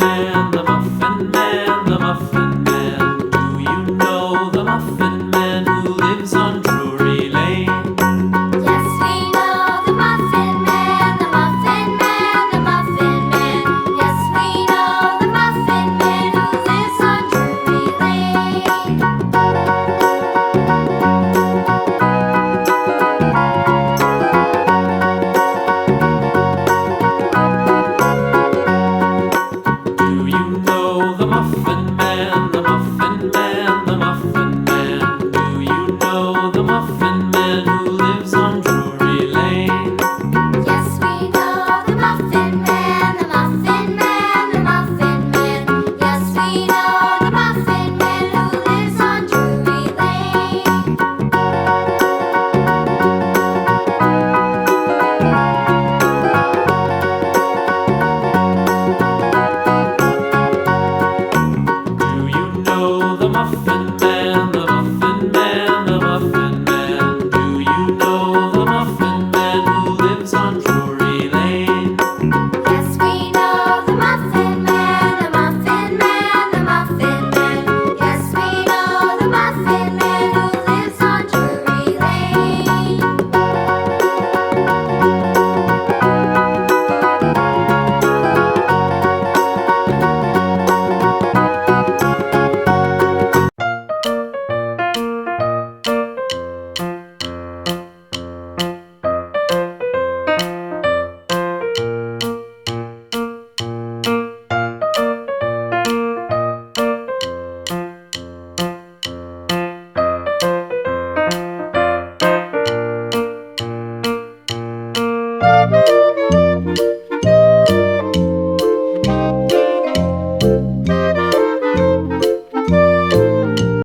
Man, the Muffin Man, the Muffin Man. Do you know the Muffin Man who lives on Drury Lane? Yes, we know the Muffin Man, the Muffin Man, the Muffin Man. Yes, we know the Muffin Man who lives on Drury Lane. Do you know the Muffin Man, the Muffin Man, the Muffin Man? Do you know the Muffin Man who lives on Drury Lane? Yes, we know the Muffin Man, the Muffin Man, the Muffin Man. Yes, we know the Muffin Man who lives on Drury Lane. Do you know the Muffin Man, the Muffin Man, the Muffin Man? Do you know the Muffin Man who lives on Drury Lane? Yes, we know the Muffin Man, the Muffin Man, the Muffin Man. Yes, we know the Muffin Man who lives on Drury Lane. Thank you.